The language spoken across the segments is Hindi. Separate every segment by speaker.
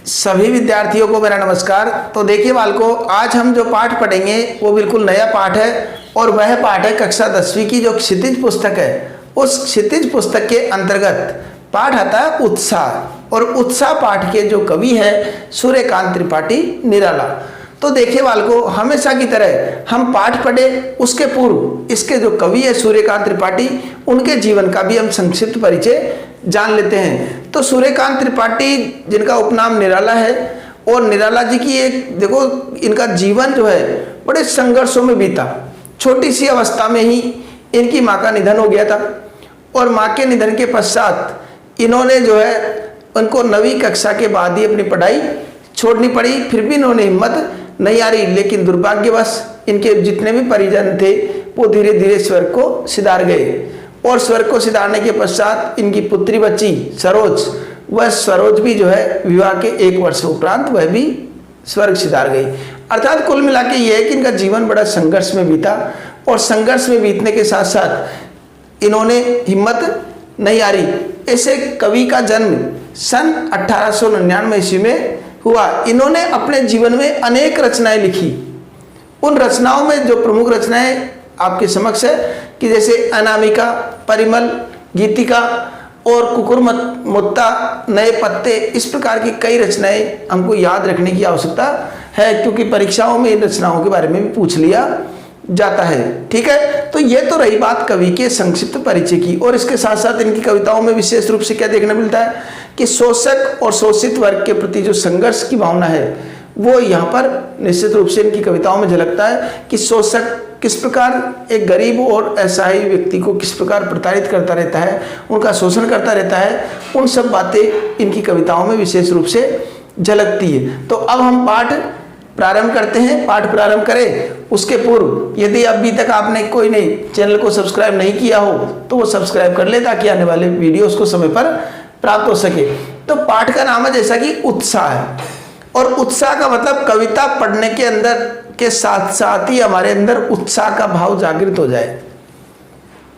Speaker 1: सभी विद्यार्थियों को मेरा नमस्कार। तो देखिए बालकों, आज हम जो पाठ पढ़ेंगे वो बिल्कुल नया पाठ है और वह पाठ है कक्षा 10वीं की जो क्षितिज पुस्तक है। उस क्षितिज पुस्तक के अंतर्गत पाठ आता है उत्साह, और उत्साह पाठ के जो कवि है सूर्यकांत त्रिपाठी निराला। तो देखिए बालकों, हमेशा की तरह हम पाठ पढ़े उसके पूर्व इसके जो कवि है सूर्यकांत त्रिपाठी, उनके जीवन का भी हम संक्षिप्त परिचय जान लेते हैं। तो सूर्यकांत त्रिपाठी जिनका उपनाम निराला है, और निराला जी की एक देखो इनका जीवन जो है बड़े संघर्षों में बीता। छोटी सी अवस्था में ही इनकी माँ का निधन हो गया था, और माँ के निधन के पश्चात इन्होंने जो है उनको 9वीं कक्षा के बाद ही अपनी पढ़ाई छोड़नी पड़ी। फिर भी इन्होंने हिम्मत नहीं आ रही, लेकिन दुर्भाग्यवश इनके जितने भी परिजन थे वो धीरे धीरे स्वर्ग को सिधार गए, और स्वर्ग को सिधारने के पश्चात इनकी पुत्री बच्ची सरोज, वह सरोज भी जो है विवाह के 1 वर्ष उपरांत वह भी स्वर्ग सिधार गई। अर्थात कुल मिला के ये है कि इनका जीवन बड़ा संघर्ष में बीता, और संघर्ष में बीतने के साथ साथ इन्होंने हिम्मत नहीं आ रही। ऐसे कवि का जन्म सन 1899 ईस्वी में हुआ। इन्होंने अपने जीवन में अनेक रचनाएं लिखी। उन रचनाओं में जो प्रमुख रचनाएं आपके समक्ष है कि जैसे अनामिका, परिमल, गीतिका और कुकुरमुत्ता, नए पत्ते, इस प्रकार की कई रचनाएं हमको याद रखने की आवश्यकता है, क्योंकि परीक्षाओं में इन रचनाओं के बारे में भी पूछ लिया जाता है। ठीक है, तो ये तो रही बात कवि के संक्षिप्त परिचय की। और इसके साथ साथ इनकी कविताओं में विशेष रूप से क्या देखने मिलता है कि शोषक और शोषित वर्ग के प्रति जो संघर्ष की भावना है वो यहाँ पर निश्चित रूप से इनकी कविताओं में झलकता है कि शोषक किस प्रकार एक गरीब और असहाय व्यक्ति को किस प्रकार प्रताड़ित करता रहता है, उनका शोषण करता रहता है। उन सब बातें इनकी कविताओं में विशेष रूप से झलकती है। तो अब हम पाठ प्रारंभ करते हैं। पाठ प्रारंभ करें उसके पूर्व यदि अभी तक आपने कोई नहीं चैनल को सब्सक्राइब नहीं किया हो तो वो सब्सक्राइब कर ले, ताकि आने वाले वीडियोस को समय पर प्राप्त हो सके। तो पाठ का नाम है जैसा कि उत्साह है, और उत्साह का मतलब कविता पढ़ने के अंदर के साथ साथ ही हमारे अंदर उत्साह का भाव जागृत हो जाए।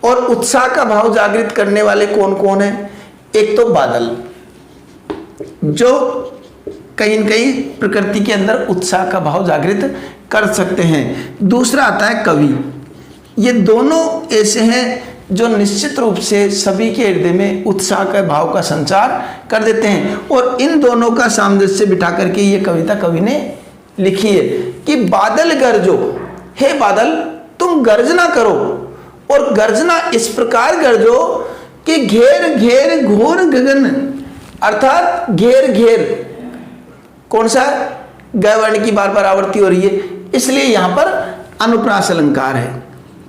Speaker 1: और उत्साह का भाव जागृत करने वाले कौन कौन है? एक तो बादल, जो कहीं न कहीं प्रकृति के अंदर उत्साह का भाव जागृत कर सकते हैं। दूसरा आता है कवि। ये दोनों ऐसे हैं जो निश्चित रूप से सभी के हृदय में उत्साह के भाव का संचार कर देते हैं, और इन दोनों का सामंजस्य बिठा करके ये कविता कवि ने लिखी है कि बादल गरजो, हे बादल तुम गर्जना करो, और गर्जना इस प्रकार गरजो कि घेर घेर घोर गगन। अर्थात घेर घेर कौन सा? गैवर्ण की बार बार आवृत्ति हो रही है, इसलिए यहां पर अनुप्रास अलंकार है।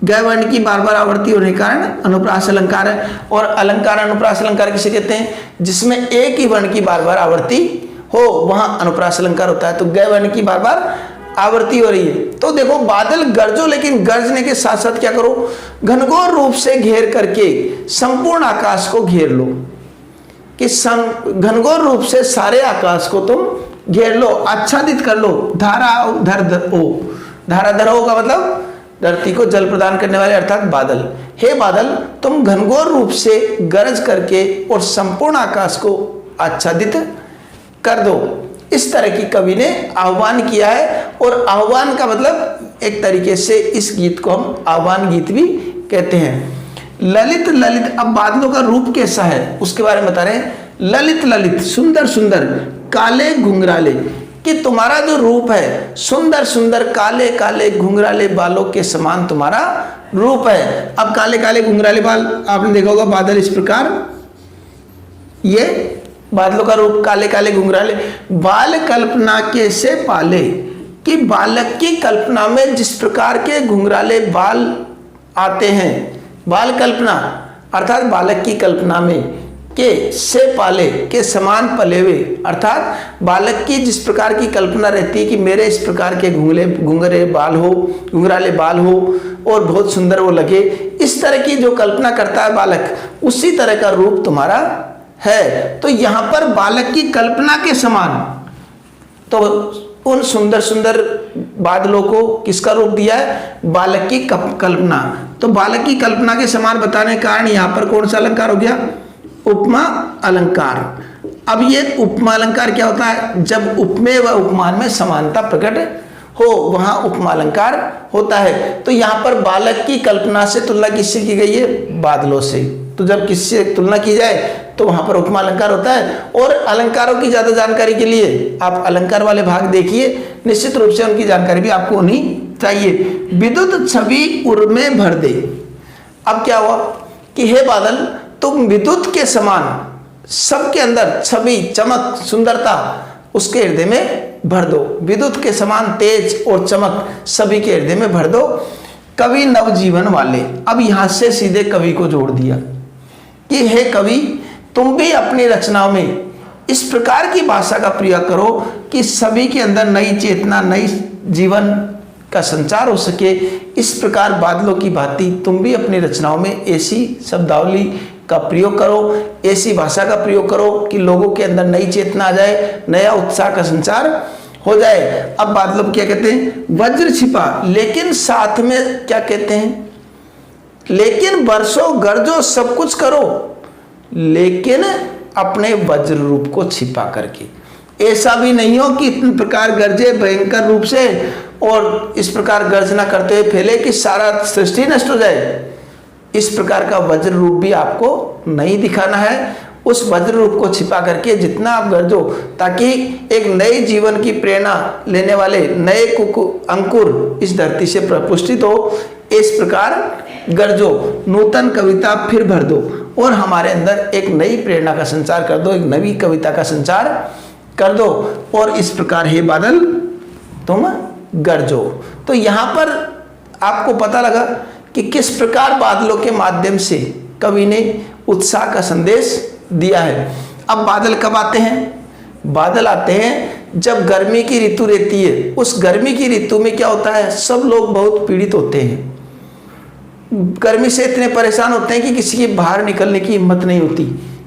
Speaker 1: गैवर्ण की बार बार आवृत्ति होने के कारण अनुप्रास अलंकार है। और अलंकार अनुप्रास अलंकार किसे कहते हैं? जिसमें एक ही वर्ण की बार बार आवृत्ति हो वहां अनुप्रास अलंकार होता है। तो गैवर्ण की बार बार आवृत्ति हो रही है। तो देखो बादल गरजो, लेकिन गरजने के साथ साथ क्या करो? घनघोर रूप से घेर करके संपूर्ण आकाश को घेर लो, कि घनघोर रूप से सारे आकाश को तुम घेर लो, आच्छादित कर लो। धारा धर ओ, धारा धर ओ का मतलब धरती को जल प्रदान करने वाले अर्थात बादल। हे बादल तुम घनघोर रूप से गरज करके और संपूर्ण आकाश को आच्छादित कर दो। इस तरह की कवि ने आह्वान किया है, और आह्वान का मतलब एक तरीके से इस गीत को हम आह्वान गीत भी कहते हैं। ललित ललित, अब बादलों का रूप कैसा है उसके बारे में बता रहे हैं। ललित ललित, सुंदर सुंदर, काले घुंघराले, कि तुम्हारा जो रूप है सुंदर सुंदर काले काले घुंघराले बालों के समान तुम्हारा रूप है। अब काले काले घुंघराले बाल आपने देखा होगा, बादल इस प्रकार, ये बादलों का रूप काले काले घुंघराले। बाल कल्पना के से पाले, कि बालक की कल्पना में जिस प्रकार के घुंघराले बाल आते हैं, बाल कल्पना अर्थात बालक की कल्पना में के से पाले के समान पले हुए, अर्थात बालक की जिस प्रकार की कल्पना रहती है कि मेरे इस प्रकार के घुंघराले बाल हो और बहुत सुंदर वो लगे, इस तरह की जो कल्पना करता है बालक, उसी तरह का रूप तुम्हारा है। तो यहाँ पर बालक की कल्पना के समान, तो उन सुंदर सुंदर बादलों को किसका रूप दिया है? बालक की कल्पना। तो बालक की कल्पना के समान बताने के कारण यहाँ पर कौन सा अलंकार हो गया? उपमा अलंकार। अब ये उपमा अलंकार क्या होता है? जब उपमेय व उपमान में समानता प्रकट हो वहां उपमा अलंकार होता है। तो यहाँ पर बालक की कल्पना से तुलना किससे की गई है? बादलों से। तो जब किससे तुलना की जाए तो वहां पर उपमा अलंकार होता है। और अलंकारों की ज्यादा जानकारी के लिए आप अलंकार वाले भाग देखिए, निश्चित रूप से उनकी जानकारी भी आपको होनी चाहिए। विद्युत छवि उर में भर दे। अब क्या हुआ कि हे बादल, तुम विद्युत के समान सबके अंदर छवि, चमक, सुंदरता उसके हृदय में भर दो। विद्युत के समान तेज और चमक सभी के हृदय में भर दो। कवि नवजीवन वाले। अब यहां से सीधे कवि को जोड़ दिया कि हे कवि, तुम भी अपनी रचनाओं में इस प्रकार की भाषा का प्रयोग करो कि सभी के अंदर नई चेतना, नई जीवन का संचार हो सके। इस प्रकार बादलों की भांति तुम भी अपनी रचनाओं में ऐसी शब्दावली का प्रयोग करो, ऐसी भाषा का प्रयोग करो कि लोगों के अंदर नई चेतना आ जाए, नया उत्साह का संचार हो जाए। अब बादलों क्या कहते हैं? वज्र छिपा, लेकिन साथ में क्या कहते हैं? लेकिन बरसो गरजो सब कुछ करो, लेकिन अपने वज्र रूप को छिपा करके। ऐसा भी नहीं हो कि इतने प्रकार गरजे भयंकर रूप से और इस प्रकार गर्जना करते हुए फैले कि सारा सृष्टि नष्ट हो जाए। इस प्रकार का वज्र रूप भी आपको नहीं दिखाना है। उस वज्र रूप को छिपा करके जितना आप गरजो, ताकि एक नए जीवन की प्रेरणा लेने वाले नए अंकुर इस धरती से प्रपुष्टित हो, इस प्रकार गरजो, नूतन कविता फिर भर दो और हमारे अंदर एक नई प्रेरणा का संचार कर दो, एक नवी कविता का संचार कर दो। और इस प्रकार हे बादल तुम गरजो। तो यहाँ पर आपको पता लगा कि किस प्रकार बादलों के माध्यम से कवि ने उत्साह का संदेश दिया है। अब बादल कब आते हैं? बादल आते हैं जब गर्मी की ऋतु रहती है। उस गर्मी की ऋतु में क्या होता है? सब लोग बहुत पीड़ित होते हैं, गर्मी से इतने परेशान होते हैं कि किसी की बाहर निकलने की हिम्मत नहीं होती।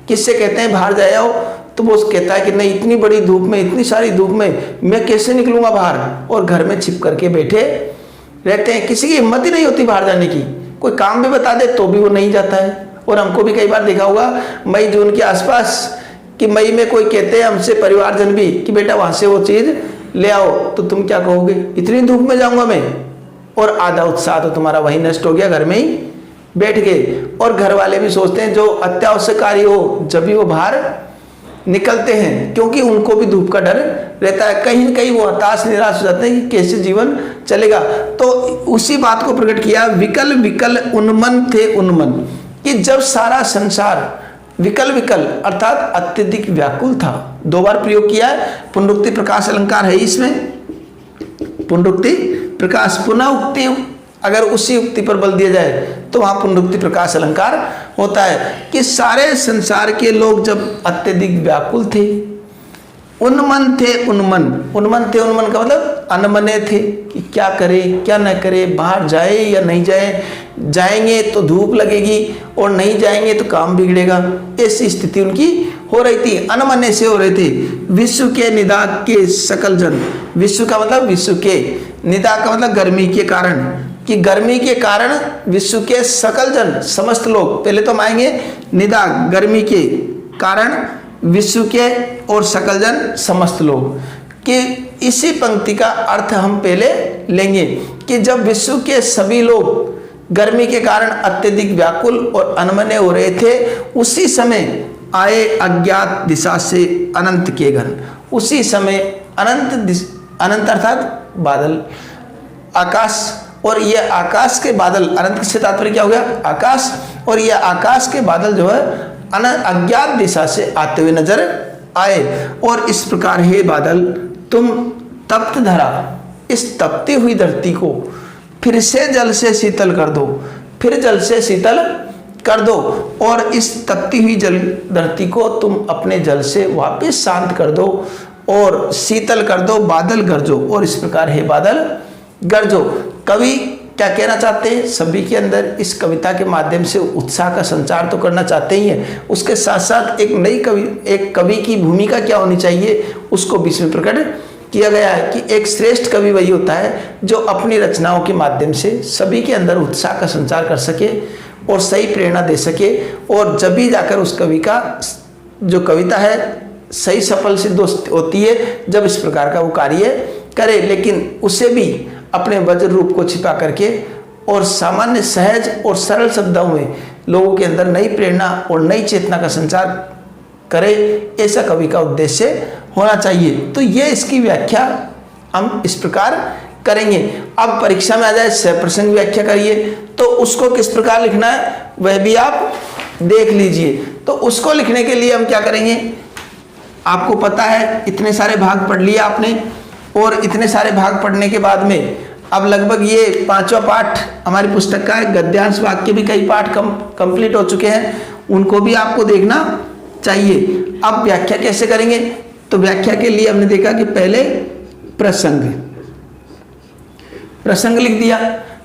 Speaker 1: किससे कहते हैं बाहर जाए आओ, तो वो कहता है कि नहीं, इतनी बड़ी धूप में, इतनी सारी धूप में मैं कैसे निकलूंगा बाहर, और घर में छिप करके बैठे रहते हैं। किसी की हिम्मत ही नहीं होती बाहर जाने की। कोई काम भी बता दे तो भी वो नहीं जाता है। और हमको भी कई बार देखा होगा मई जून के आसपास कि मई में कोई कहते हैं हमसे परिवारजन भी कि बेटा वहां से वो चीज ले आओ, तो तुम क्या कहोगे? इतनी धूप में जाऊंगा मैं? और आधा उत्साह तो तुम्हारा वही नष्ट हो गया, घर में ही बैठ गए। और घर वाले भी सोचते हैं जो अत्यावश्यक कार्य हो जब भी वो बाहर निकलते हैं, क्योंकि उनको भी धूप का डर रहता है। कहीं न कहीं वो हताश निराश हो जाते हैं कि कैसे जीवन चलेगा। तो उसी बात को प्रकट किया, विकल विकल उन्मन थे उन्मन, कि जब सारा संसार विकल विकल अर्थात अत्यधिक व्याकुल था। दो बार प्रयोग किया है, पुनरुक्ति प्रकाश अलंकार है इसमें, पुनरुक्ति प्रकाश। पुनः उक्ति अगर उसी उक्ति पर बल दिया जाए तो वहां पुनरुक्ति प्रकाश अलंकार होता है कि सारे संसार के लोग जब अत्यधिक व्याकुल थे, उन्मन थे उन्मन। उन्मन थे उन्मन का मतलब अनमने थे कि क्या करे क्या न करे, बाहर जाए या नहीं जाए, जाएंगे तो धूप लगेगी और नहीं जाएंगे तो काम बिगड़ेगा। ऐसी स्थिति उनकी हो रही थी, अनमने से हो रहे थे। विश्व के निदा के सकल जन, विश्व का मतलब विश्व के, निदा का मतलब गर्मी के कारण, कि गर्मी के कारण विश्व के सकल जन समस्त लोग, पहले तो हम आएंगे निदा गर्मी के कारण विश्व के और सकल जन समस्त लोग, कि इसी पंक्ति का अर्थ हम पहले लेंगे कि जब विश्व के सभी लोग गर्मी के कारण अत्यधिक व्याकुल और अनमने हो रहे थे, उसी समय आए अज्ञात दिशा से अनंत के घन। उसी समय अनंत अर्थात बादल, आकाश, और ये आकाश के बादल, अनंत से तात्पर्य क्या हो गया? आकाश। और ये आकाश के बादल जो है अज्ञात दिशा से आते हुए नजर आए। और इस प्रकार हे बादल तुम तप्त धरा, इस तपती हुई धरती को फिर से जल से शीतल कर दो, फिर जल से शीतल कर दो। और इस तपती हुई जल धरती को तुम अपने जल से वापस शांत कर दो और शीतल कर दो। बादल गरजो, और इस प्रकार हे बादल गरजो। कवि क्या कहना चाहते हैं? सभी के अंदर इस कविता के माध्यम से उत्साह का संचार तो करना चाहते ही हैं, उसके साथ साथ एक नई एक कवि की भूमिका क्या होनी चाहिए उसको बीच में प्रकट किया गया है कि एक श्रेष्ठ कवि वही होता है जो अपनी रचनाओं के माध्यम से सभी के अंदर उत्साह का संचार कर सके और सही प्रेरणा दे सके, और जब भी जाकर उस कवि का जो कविता है सही सफल सिद्ध होती है जब इस प्रकार का वो कार्य करे, लेकिन उसे भी अपने वज्र रूप को छिपा करके और सामान्य सहज और सरल शब्दों में लोगों के अंदर नई प्रेरणा और नई चेतना का संचार करे, ऐसा कवि का उद्देश्य होना चाहिए। तो ये इसकी व्याख्या हम इस प्रकार करेंगे। अब परीक्षा में आ जाए सप्रसंग व्याख्या करिए, तो उसको किस प्रकार लिखना है वह भी आप देख लीजिए। तो उसको लिखने के लिए हम क्या करेंगे, आपको पता है इतने सारे भाग पढ़ लिए आपने, और इतने सारे भाग पढ़ने के बाद में अब लगभग ये 5वां पाठ हमारी पुस्तक का है। गद्यांश भाग के भी कई पाठ कंप्लीट हो चुके हैं, उनको भी आपको देखना चाहिए। अब व्याख्या कैसे करेंगे, तो व्याख्या के लिए हमने देखा कि पहले प्रसंग लिख दिया।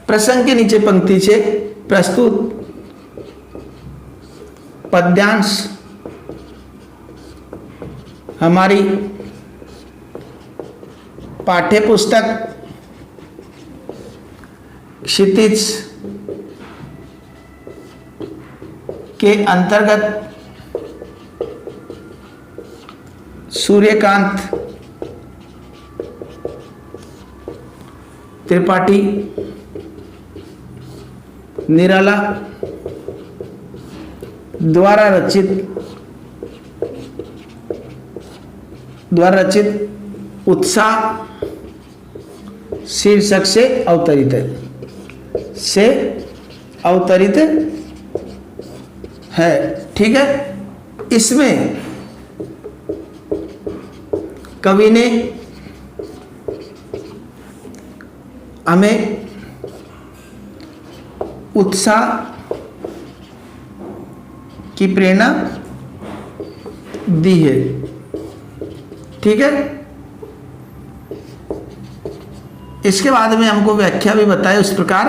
Speaker 1: प्रसंग के नीचे पंक्ति से प्रस्तुत पद्यांश हमारी पाठ्य पुस्तक क्षितिज के अंतर्गत सूर्यकांत त्रिपाठी निराला द्वारा रचित उत्साह शीर्षक से अवतरित है। ठीक है, इसमें कवि ने हमें उत्साह की प्रेरणा दी है। ठीक है, इसके बाद में हमको व्याख्या भी बताए उस प्रकार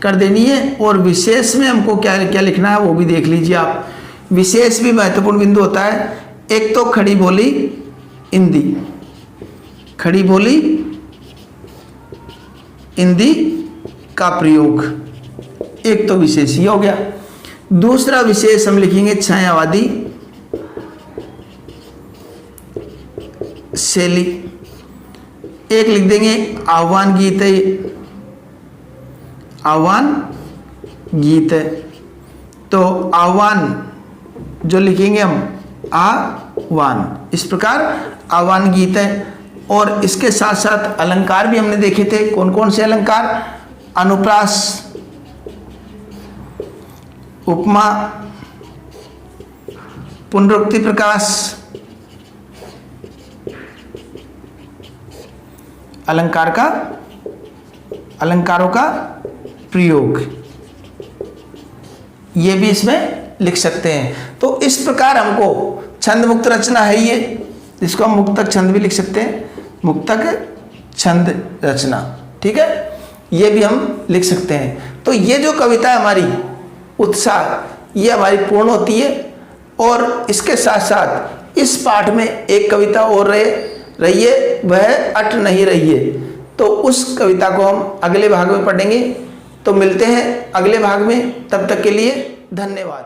Speaker 1: कर देनी है, और विशेष में हमको क्या क्या लिखना है वो भी देख लीजिए आप। विशेष भी महत्वपूर्ण बिंदु होता है। एक तो खड़ी बोली हिंदी, खड़ी बोली हिंदी का प्रयोग, एक तो विशेष ही हो गया। दूसरा विशेष हम लिखेंगे छायावादी शैली। एक लिख देंगे आह्वान गीत है, आह्वान गीत है, तो आह्वान जो लिखेंगे हम आह्वान, इस प्रकार आह्वान गीत है। और इसके साथ साथ अलंकार भी हमने देखे थे। कौन कौन से अलंकार, अनुप्रास, उपमा, पुनरुक्ति प्रकाश, अलंकारों का प्रयोग, ये भी इसमें लिख सकते हैं। तो इस प्रकार हमको छंद मुक्त रचना है ये, जिसको हम मुक्तक छंद भी लिख सकते हैं, मुक्तक छंद रचना। ठीक है, ये भी हम लिख सकते हैं। तो ये जो कविता है हमारी उत्साह, ये हमारी पूर्ण होती है। और इसके साथ साथ इस पाठ में एक कविता और रही है, वह अट नहीं रही है। तो उस कविता को हम अगले भाग में पढ़ेंगे। तो मिलते हैं अगले भाग में, तब तक के लिए धन्यवाद।